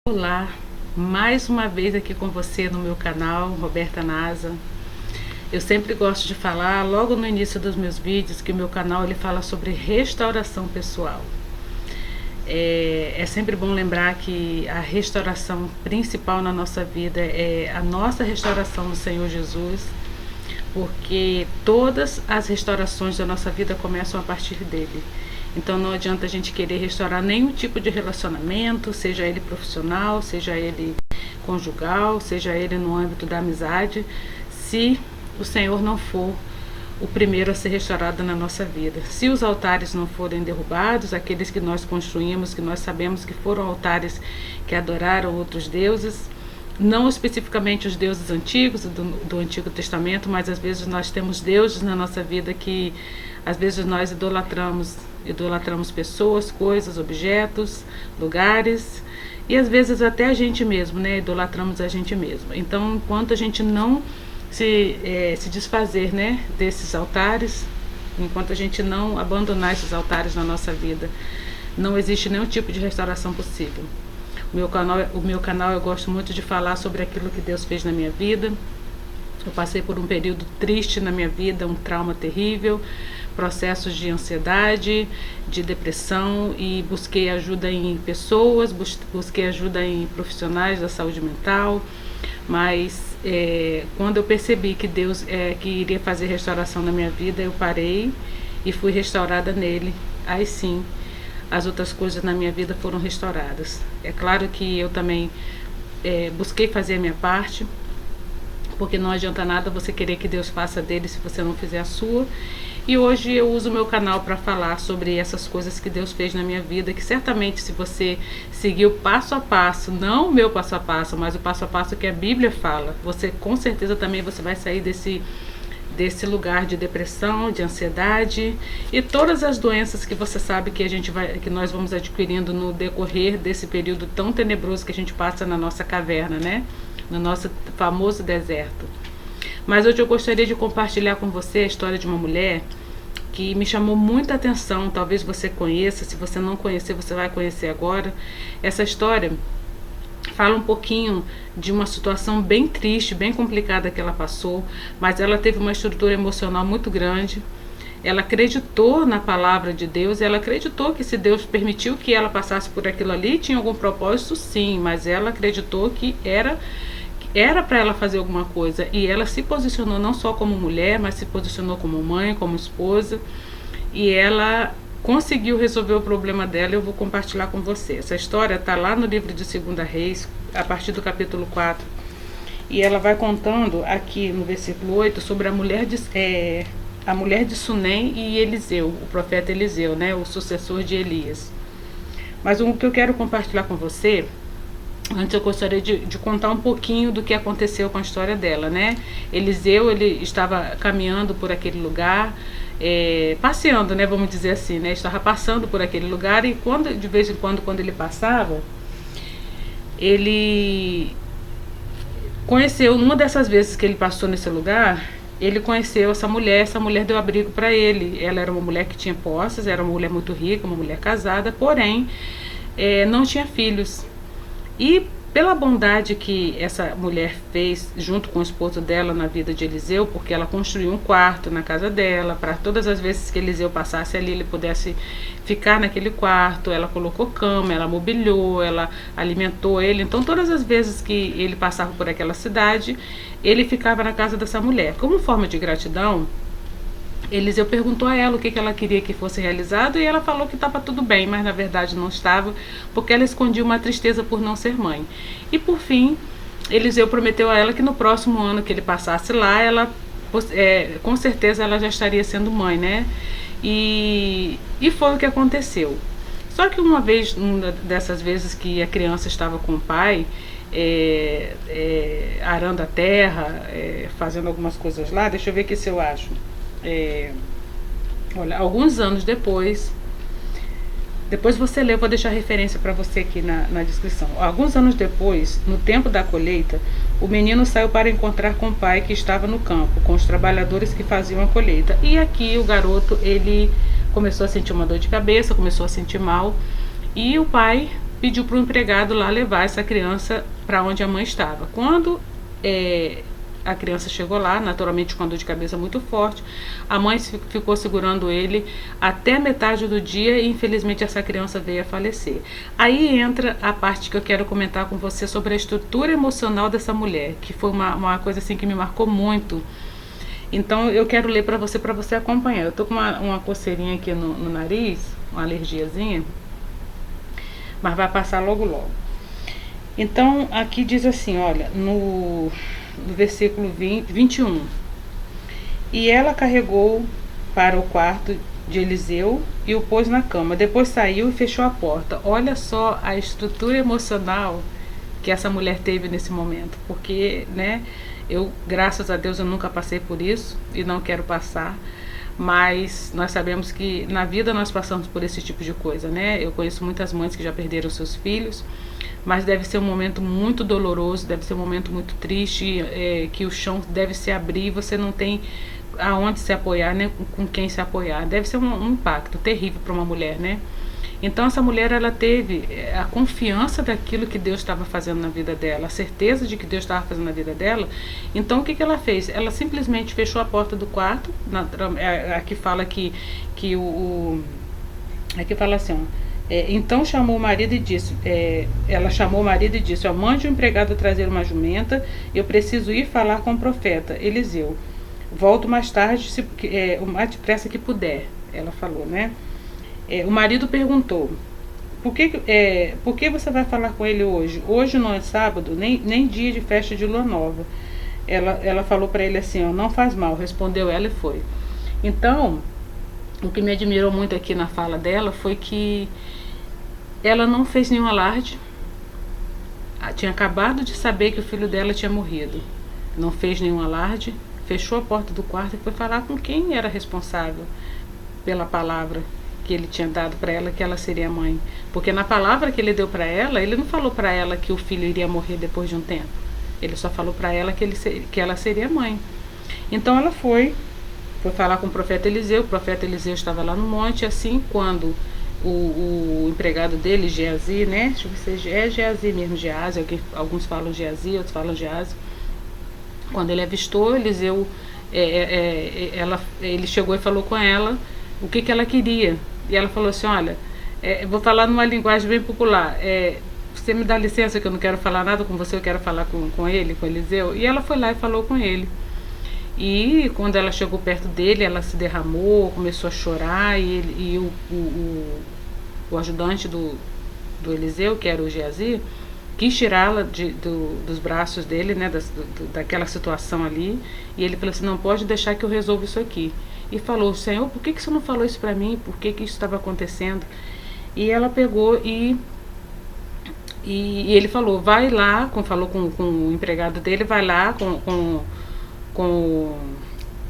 Olá, mais uma vez aqui com você no meu canal, Roberta Nasa. Eu sempre gosto de falar, logo no início dos meus vídeos, que o meu canal ele fala sobre restauração pessoal. É sempre bom lembrar que a restauração principal na nossa vida é a nossa restauração no Senhor Jesus, porque todas as restaurações da nossa vida começam a partir dele. Então não adianta a gente querer restaurar nenhum tipo de relacionamento, seja ele profissional, seja ele conjugal, seja ele no âmbito da amizade, se o Senhor não for o primeiro a ser restaurado na nossa vida. Se os altares não forem derrubados, aqueles que nós construímos, que nós sabemos que foram altares que adoraram outros deuses, não especificamente os deuses antigos do Antigo Testamento, mas às vezes nós temos deuses na nossa vida que às vezes nós idolatramos pessoas, coisas, objetos, lugares e às vezes até a gente mesmo, né? Idolatramos a gente mesmo. Então, enquanto a gente não se desfazer, né, desses altares, enquanto a gente não abandonar esses altares na nossa vida, não existe nenhum tipo de restauração possível. O meu canal eu gosto muito de falar sobre aquilo que Deus fez na minha vida. Eu passei por um período triste na minha vida, um trauma terrível, processos de ansiedade, de depressão, e busquei ajuda em pessoas, busquei ajuda em profissionais da saúde mental, mas quando eu percebi que Deus que iria fazer restauração na minha vida, eu parei e fui restaurada nele. Aí sim, as outras coisas na minha vida foram restauradas. É claro que eu também busquei fazer a minha parte, porque não adianta nada você querer que Deus faça dele se você não fizer a sua. E hoje eu uso o meu canal para falar sobre essas coisas que Deus fez na minha vida, que certamente se você seguir o passo a passo, não o meu passo a passo, mas o passo a passo que a Bíblia fala, você com certeza também você vai sair desse lugar de depressão, de ansiedade e todas as doenças que você sabe que nós vamos adquirindo no decorrer desse período tão tenebroso que a gente passa na nossa caverna, né? No nosso famoso deserto. Mas hoje eu gostaria de compartilhar com você a história de uma mulher que me chamou muita atenção. Talvez você conheça, se você não conhecer, você vai conhecer agora. Essa história fala um pouquinho de uma situação bem triste, bem complicada que ela passou, mas ela teve uma estrutura emocional muito grande. Ela acreditou na palavra de Deus, ela acreditou que se Deus permitiu que ela passasse por aquilo ali, tinha algum propósito, sim, mas ela acreditou que era para ela fazer alguma coisa, e ela se posicionou não só como mulher, mas se posicionou como mãe, como esposa, e ela conseguiu resolver o problema dela. Eu vou compartilhar com você. Essa história está lá no livro de 2 Reis, a partir do capítulo 4, e ela vai contando aqui no versículo 8 sobre a mulher de Sunem e Eliseu, o profeta Eliseu, né, o sucessor de Elias. Mas o que eu quero compartilhar com você, antes eu gostaria de contar um pouquinho do que aconteceu com a história dela, né? Eliseu, ele estava caminhando por aquele lugar, passeando, né? Vamos dizer assim, né? Estava passando por aquele lugar, e de vez em quando ele passava, ele conheceu, numa dessas vezes que ele passou nesse lugar, ele conheceu essa mulher deu abrigo para ele. Ela era uma mulher que tinha posses, era uma mulher muito rica, uma mulher casada, porém não tinha filhos. E pela bondade que essa mulher fez junto com o esposo dela na vida de Eliseu, porque ela construiu um quarto na casa dela, para todas as vezes que Eliseu passasse ali, ele pudesse ficar naquele quarto. Ela colocou cama, ela mobiliou, ela alimentou ele. Então todas as vezes que ele passava por aquela cidade, ele ficava na casa dessa mulher. Como forma de gratidão, Eliseu perguntou a ela o que ela queria que fosse realizado, e ela falou que estava tudo bem, mas na verdade não estava, porque ela escondia uma tristeza por não ser mãe. E por fim, Eliseu prometeu a ela que no próximo ano que ele passasse lá, com certeza ela já estaria sendo mãe, né? E foi o que aconteceu. Só que uma dessas vezes que a criança estava com o pai, arando a terra, fazendo algumas coisas lá, deixa eu ver aqui se eu acho. Olha, alguns anos depois você lê, eu vou deixar referência para você aqui na descrição. Alguns anos depois, no tempo da colheita, o menino saiu para encontrar com o pai, que estava no campo, com os trabalhadores que faziam a colheita. E aqui o garoto, ele começou a sentir uma dor de cabeça, começou a sentir mal, e o pai pediu para o empregado lá levar essa criança para onde a mãe estava. Quando a criança chegou lá, naturalmente com a dor de cabeça muito forte, a mãe ficou segurando ele até metade do dia e infelizmente essa criança veio a falecer. Aí entra a parte que eu quero comentar com você sobre a estrutura emocional dessa mulher, que foi uma coisa assim que me marcou muito. Então eu quero ler para você acompanhar. Eu tô com uma coceirinha aqui no nariz, uma alergiazinha, mas vai passar logo logo. Então aqui diz assim, olha, no versículo 21. E ela carregou para o quarto de Eliseu e o pôs na cama. Depois saiu e fechou a porta. Olha só a estrutura emocional que essa mulher teve nesse momento. Porque, né, eu, graças a Deus, eu nunca passei por isso e não quero passar. Mas nós sabemos que na vida nós passamos por esse tipo de coisa, né? Eu conheço muitas mães que já perderam seus filhos, mas deve ser um momento muito doloroso, deve ser um momento muito triste, que o chão deve se abrir, você não tem aonde se apoiar, né? Com quem se apoiar. Deve ser um impacto terrível para uma mulher, né? Então essa mulher, ela teve a confiança daquilo que Deus estava fazendo na vida dela, a certeza de que Deus estava fazendo na vida dela. Então o que ela fez? Ela simplesmente fechou a porta do quarto. Aqui fala aqui fala assim, ó, então chamou o marido e disse, ela chamou o marido e disse, ó, mande o empregado trazer uma jumenta, eu preciso ir falar com o profeta Eliseu. Volto mais tarde, o mais depressa que puder, ela falou, né? O marido perguntou, por que você vai falar com ele hoje? Hoje não é sábado, nem dia de festa de lua nova. Ela falou para ele assim, ó, não faz mal, respondeu ela e foi. Então, o que me admirou muito aqui na fala dela foi que ela não fez nenhum alarde. Tinha acabado de saber que o filho dela tinha morrido. Não fez nenhum alarde, fechou a porta do quarto e foi falar com quem era responsável pela palavra que ele tinha dado para ela, que ela seria mãe. Porque na palavra que ele deu para ela, ele não falou para ela que o filho iria morrer depois de um tempo. Ele só falou para ela que ela seria mãe. Então ela foi falar com o profeta Eliseu. O profeta Eliseu estava lá no monte. Assim, quando o empregado dele, Geazi, né? Deixa eu ver se é Geazi mesmo, Geazi. Alguns falam Geazi, outros falam Geazi. Quando ele avistou, Eliseu, ele chegou e falou com ela o que ela queria. E ela falou assim, olha, vou falar numa linguagem bem popular, você me dá licença que eu não quero falar nada com você, eu quero falar com ele, com Eliseu. E ela foi lá e falou com ele. E quando ela chegou perto dele, ela se derramou, começou a chorar, e o ajudante do Eliseu, que era o Geazi, quis tirá-la dos braços dele, né, daquela situação ali. E ele falou assim, não pode deixar que eu resolva isso aqui. E falou, Senhor, por que você não falou isso para mim? Por que isso estava acontecendo? E ela pegou e ele falou, vai lá, falou com o empregado dele, vai lá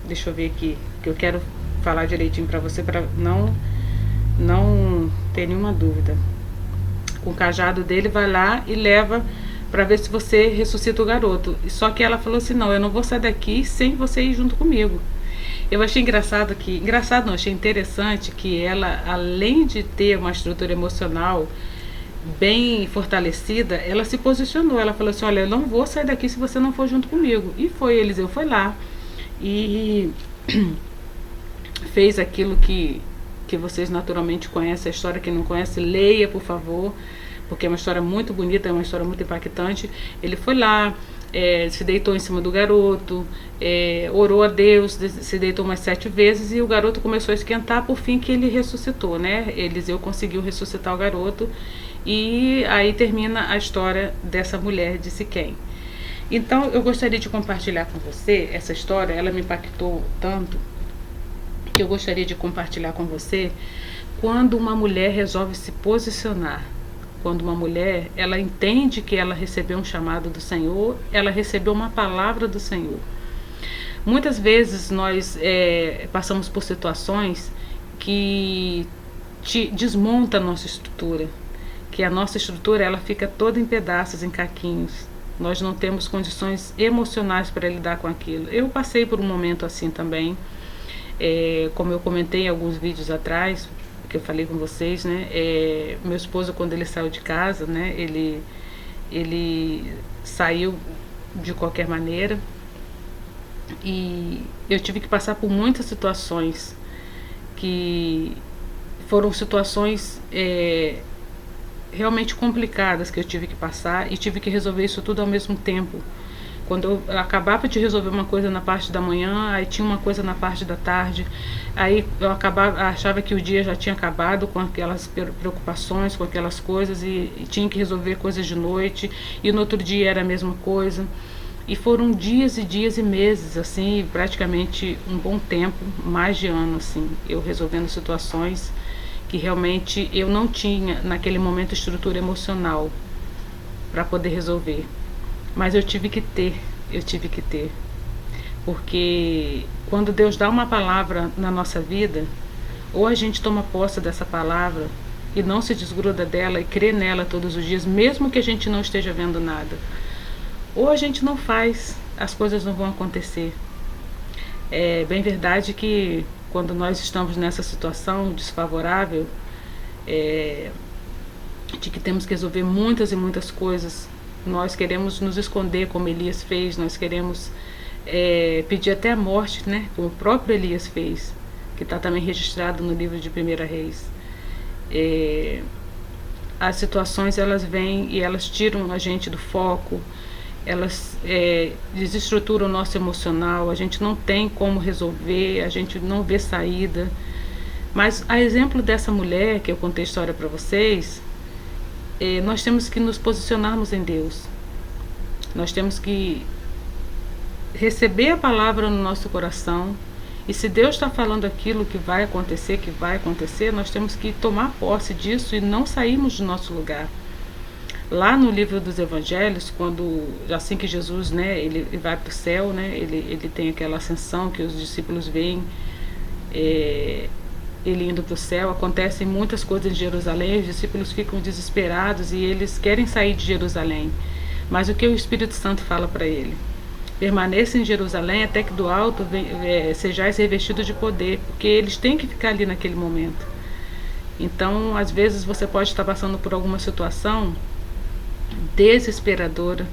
deixa eu ver aqui, que eu quero falar direitinho para você, para não ter nenhuma dúvida. Com o cajado dele, vai lá e leva para ver se você ressuscita o garoto. Só que ela falou assim, não, eu não vou sair daqui sem você ir junto comigo. Eu achei achei interessante que ela, além de ter uma estrutura emocional bem fortalecida, ela se posicionou, ela falou assim, olha, eu não vou sair daqui se você não for junto comigo. E Eliseu foi lá e fez aquilo que vocês naturalmente conhecem, a história. Quem não conhece, leia, por favor, porque é uma história muito bonita, é uma história muito impactante. Ele foi lá, se deitou em cima do garoto, orou a Deus, se deitou umas 7 vezes e o garoto começou a esquentar, por fim que ele ressuscitou, né? Eliseu conseguiu ressuscitar o garoto e aí termina a história dessa mulher de Siquém. Então eu gostaria de compartilhar com você essa história, ela me impactou tanto que eu gostaria de compartilhar com você quando uma mulher resolve se posicionar. Quando uma mulher, ela entende que ela recebeu um chamado do Senhor, ela recebeu uma palavra do Senhor. Muitas vezes nós passamos por situações que desmonta a nossa estrutura, que a nossa estrutura ela fica toda em pedaços, em caquinhos. Nós não temos condições emocionais para lidar com aquilo. Eu passei por um momento assim também, como eu comentei em alguns vídeos atrás, que eu falei com vocês, né? Meu esposo, quando ele saiu de casa, né? Ele saiu de qualquer maneira, e eu tive que passar por muitas situações que foram situações realmente complicadas que eu tive que passar, e tive que resolver isso tudo ao mesmo tempo. Quando eu acabava de resolver uma coisa na parte da manhã, aí tinha uma coisa na parte da tarde, aí eu achava que o dia já tinha acabado com aquelas preocupações, com aquelas coisas, e tinha que resolver coisas de noite, e no outro dia era a mesma coisa. E foram dias e dias e meses, assim, praticamente um bom tempo, mais de ano, assim, eu resolvendo situações que realmente eu não tinha naquele momento estrutura emocional para poder resolver. Mas eu tive que ter, porque quando Deus dá uma palavra na nossa vida, ou a gente toma posse dessa palavra e não se desgruda dela e crê nela todos os dias, mesmo que a gente não esteja vendo nada, ou a gente não faz, as coisas não vão acontecer. É bem verdade que quando nós estamos nessa situação desfavorável, de que temos que resolver muitas e muitas coisas, nós queremos nos esconder, como Elias fez, nós queremos pedir até a morte, né? Como o próprio Elias fez, que está também registrado no livro de 1 Reis. As situações, elas vêm e elas tiram a gente do foco, elas desestruturam o nosso emocional, a gente não tem como resolver, a gente não vê saída. Mas a exemplo dessa mulher que eu contei a história para vocês, nós temos que nos posicionarmos em Deus. Nós temos que receber a palavra no nosso coração, e se Deus está falando aquilo que vai acontecer, nós temos que tomar posse disso e não sairmos do nosso lugar. Lá no livro dos Evangelhos, assim que Jesus, né, ele vai para o céu, né, ele tem aquela ascensão que os discípulos veem, ele indo para o céu, acontecem muitas coisas em Jerusalém, os discípulos ficam desesperados e eles querem sair de Jerusalém. Mas o que o Espírito Santo fala para ele? Permaneça em Jerusalém até que do alto sejais revestidos de poder, porque eles têm que ficar ali naquele momento. Então, às vezes você pode estar passando por alguma situação desesperadora,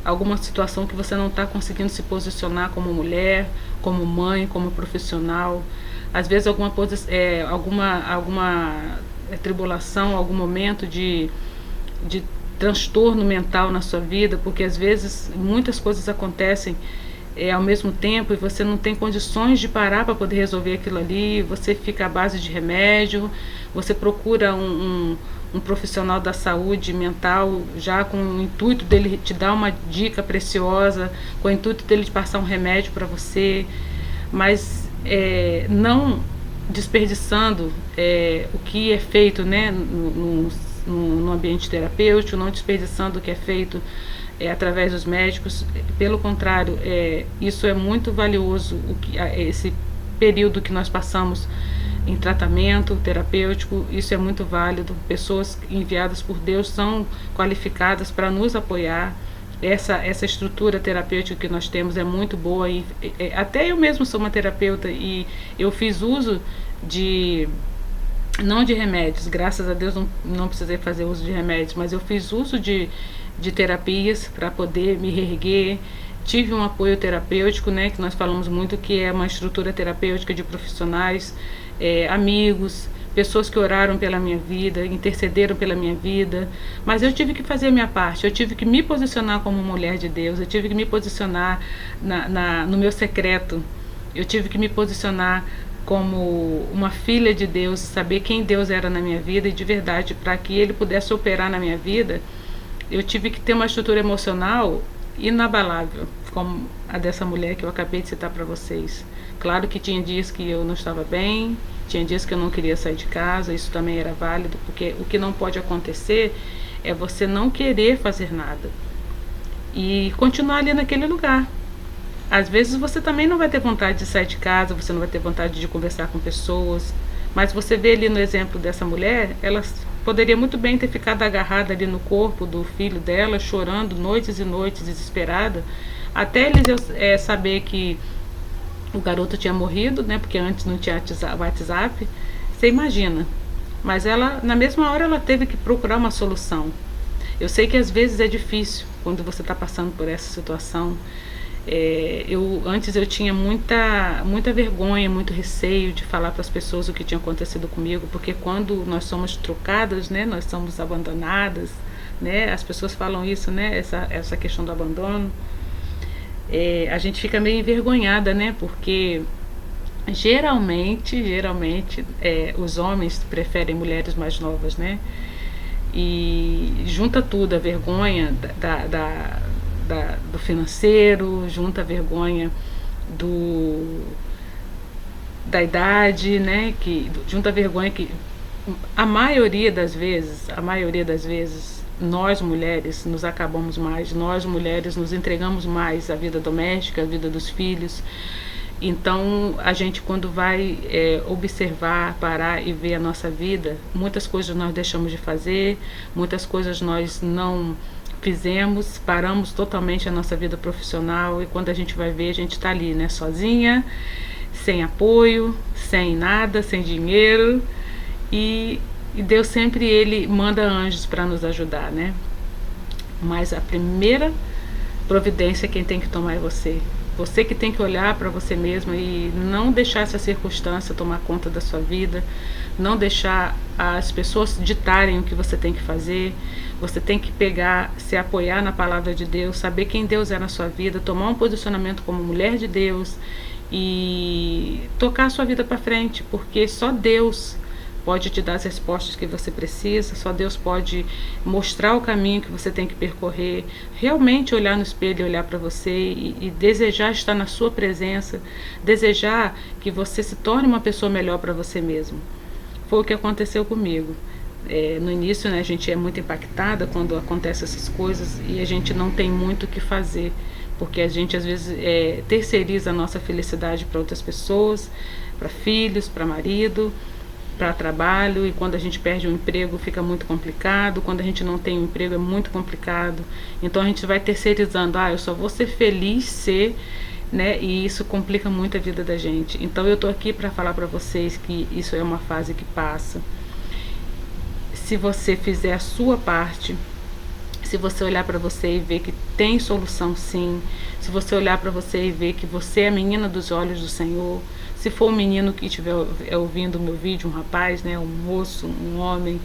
alguma situação que você não está conseguindo se posicionar como mulher, como mãe, como profissional. Às vezes alguma tribulação, algum momento de transtorno mental na sua vida, porque às vezes muitas coisas acontecem ao mesmo tempo e você não tem condições de parar para poder resolver aquilo ali, você fica à base de remédio, você procura um profissional da saúde mental já com o intuito dele te dar uma dica preciosa, com o intuito dele te passar um remédio para você, mas não desperdiçando o que é feito, né, no ambiente terapêutico, não desperdiçando o que é feito através dos médicos. Pelo contrário, isso é muito valioso, esse período que nós passamos em tratamento terapêutico, isso é muito válido. Pessoas enviadas por Deus são qualificadas para nos apoiar. Essa estrutura terapêutica que nós temos é muito boa, e até eu mesmo sou uma terapeuta e eu fiz uso não de remédios, graças a Deus não precisei fazer uso de remédios, mas eu fiz uso de terapias para poder me reerguer. Tive um apoio terapêutico, né, que nós falamos muito, que é uma estrutura terapêutica de profissionais, amigos, pessoas que oraram pela minha vida, intercederam pela minha vida, mas eu tive que fazer a minha parte, eu tive que me posicionar como mulher de Deus, eu tive que me posicionar no meu secreto, eu tive que me posicionar como uma filha de Deus, saber quem Deus era na minha vida, e de verdade, para que Ele pudesse operar na minha vida, eu tive que ter uma estrutura emocional inabalável, como a dessa mulher que eu acabei de citar para vocês. Claro que tinha dias que eu não estava bem, tinha dias que eu não queria sair de casa, isso também era válido, porque o que não pode acontecer é você não querer fazer nada e continuar ali naquele lugar. Às vezes você também não vai ter vontade de sair de casa, você não vai ter vontade de conversar com pessoas, mas você vê ali no exemplo dessa mulher, ela poderia muito bem ter ficado agarrada ali no corpo do filho dela, chorando noites e noites, desesperada, até eles saber que o garoto tinha morrido, né? Porque antes não tinha WhatsApp. Você imagina, mas ela, na mesma hora, ela teve que procurar uma solução. Eu sei que às vezes é difícil quando você está passando por essa situação. Antes eu tinha muita vergonha, muito receio de falar para as pessoas o que tinha acontecido comigo, porque quando nós somos trocadas, né, nós somos abandonadas, né, as pessoas falam isso, né, essa questão do abandono, a gente fica meio envergonhada, né, porque geralmente os homens preferem mulheres mais novas, né, e junta tudo, a vergonha do financeiro, junta a vergonha da idade, né? Junta a vergonha que a maioria das vezes, nós mulheres nos acabamos mais, nós mulheres nos entregamos mais à vida doméstica, à vida dos filhos. Então a gente, quando vai observar, parar e ver a nossa vida, muitas coisas nós deixamos de fazer, muitas coisas nós não fizemos, paramos totalmente a nossa vida profissional, e quando a gente vai ver, a gente está ali, né, sozinha, sem apoio, sem nada, sem dinheiro, e Deus sempre ele manda anjos para nos ajudar, né? Mas a primeira providência quem tem que tomar é você. Você que tem que olhar para você mesmo e não deixar essa circunstância tomar conta da sua vida, não deixar as pessoas ditarem o que você tem que fazer. Você tem que pegar, se apoiar na palavra de Deus, saber quem Deus é na sua vida, tomar um posicionamento como mulher de Deus e tocar a sua vida para frente, porque só Deus pode te dar as respostas que você precisa, só Deus pode mostrar o caminho que você tem que percorrer, realmente olhar no espelho e olhar para você e desejar estar na sua presença, desejar que você se torne uma pessoa melhor para você mesmo. Foi o que aconteceu comigo. No início, né, a gente é muito impactada quando acontecem essas coisas e a gente não tem muito o que fazer, porque a gente às vezes terceiriza a nossa felicidade para outras pessoas, para filhos, para marido, para trabalho, e quando a gente perde um emprego fica muito complicado, quando a gente não tem um emprego é muito complicado, então a gente vai terceirizando, eu só vou ser feliz se, né, e isso complica muito a vida da gente. Então eu tô aqui para falar para vocês que isso é uma fase que passa. Se você fizer a sua parte, se você olhar para você e ver que tem solução sim, se você olhar para você e ver que você é a menina dos olhos do Senhor, se for um menino que estiver ouvindo o meu vídeo, um rapaz, né, um moço, um homem,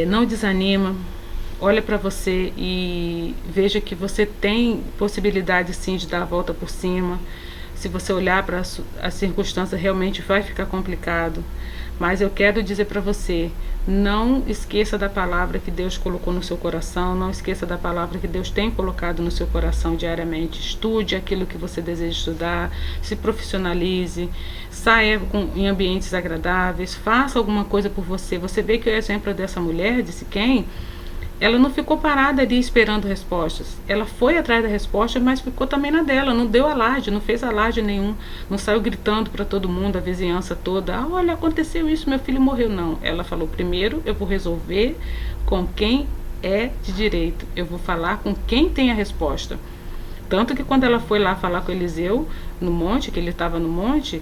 não desanima, olha para você e veja que você tem possibilidade sim de dar a volta por cima. Se você olhar para a circunstância, realmente vai ficar complicado. Mas eu quero dizer para você, não esqueça da palavra que Deus colocou no seu coração, não esqueça da palavra que Deus tem colocado no seu coração diariamente. Estude aquilo que você deseja estudar, se profissionalize, saia em ambientes agradáveis, faça alguma coisa por você. Você vê que o exemplo dessa mulher, de Siquém, ela não ficou parada ali esperando respostas. Ela foi atrás da resposta, mas ficou também na dela. Não deu alarde, não fez alarde nenhum. Não saiu gritando para todo mundo, a vizinhança toda. Olha, aconteceu isso, meu filho morreu. Não. Ela falou, primeiro eu vou resolver com quem é de direito. Eu vou falar com quem tem a resposta. Tanto que quando ela foi lá falar com Eliseu, no monte, que ele estava no monte,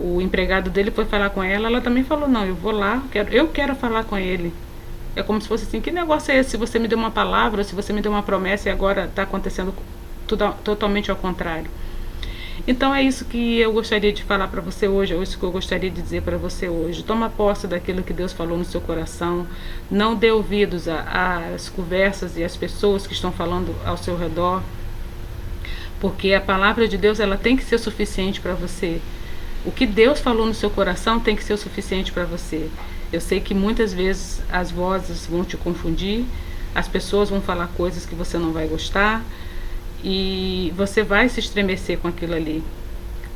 o empregado dele foi falar com ela. Ela também falou, não, eu vou lá, eu quero falar com ele. É como se fosse assim, que negócio é esse? Se você me deu uma palavra, se você me deu uma promessa e agora está acontecendo tudo totalmente ao contrário. Então é isso que eu gostaria de falar para você hoje, é isso que eu gostaria de dizer para você hoje. Toma posse daquilo que Deus falou no seu coração, não dê ouvidos às conversas e às pessoas que estão falando ao seu redor, porque a palavra de Deus ela tem que ser suficiente para você. O que Deus falou no seu coração tem que ser o suficiente para você. Eu sei que muitas vezes as vozes vão te confundir, as pessoas vão falar coisas que você não vai gostar e você vai se estremecer com aquilo ali.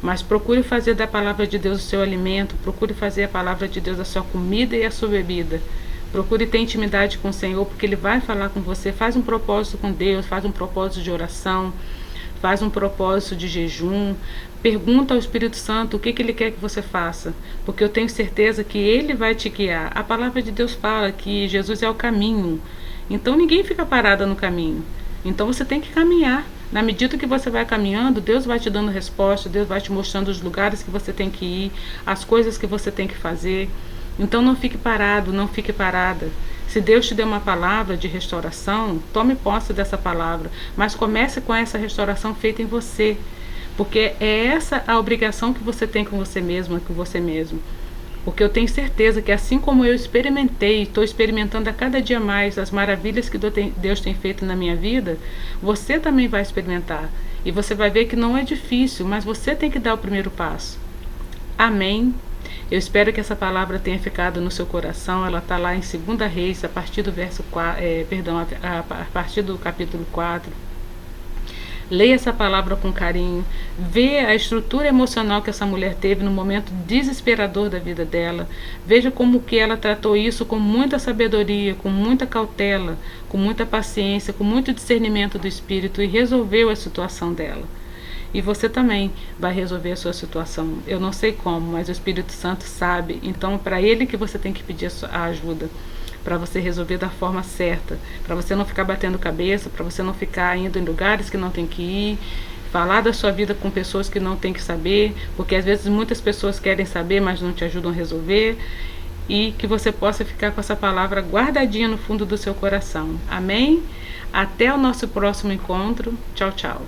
Mas procure fazer da palavra de Deus o seu alimento, procure fazer a palavra de Deus a sua comida e a sua bebida. Procure ter intimidade com o Senhor, porque Ele vai falar com você. Faz um propósito com Deus, faz um propósito de oração, faz um propósito de jejum, pergunta ao Espírito Santo o que Ele quer que você faça, porque eu tenho certeza que Ele vai te guiar. A palavra de Deus fala que Jesus é o caminho, então ninguém fica parado no caminho, então você tem que caminhar. Na medida que você vai caminhando, Deus vai te dando resposta, Deus vai te mostrando os lugares que você tem que ir, as coisas que você tem que fazer. Então não fique parado, não fique parada. Se Deus te deu uma palavra de restauração, tome posse dessa palavra, mas comece com essa restauração feita em você, porque é essa a obrigação que você tem com você mesma, com você mesmo. Porque eu tenho certeza que assim como eu experimentei, estou experimentando a cada dia mais as maravilhas que Deus tem feito na minha vida, você também vai experimentar. E você vai ver que não é difícil, mas você tem que dar o primeiro passo. Amém? Eu espero que essa palavra tenha ficado no seu coração. Ela está lá em 2 Reis, a partir do verso 4, a partir do capítulo 4. Leia essa palavra com carinho, vê a estrutura emocional que essa mulher teve no momento desesperador da vida dela. Veja como que ela tratou isso com muita sabedoria, com muita cautela, com muita paciência, com muito discernimento do espírito e resolveu a situação dela. E você também vai resolver a sua situação. Eu não sei como, mas o Espírito Santo sabe. Então, para ele que você tem que pedir a ajuda, para você resolver da forma certa, para você não ficar batendo cabeça, para você não ficar indo em lugares que não tem que ir, falar da sua vida com pessoas que não tem que saber, porque às vezes muitas pessoas querem saber, mas não te ajudam a resolver, e que você possa ficar com essa palavra guardadinha no fundo do seu coração. Amém? Até o nosso próximo encontro. Tchau, tchau.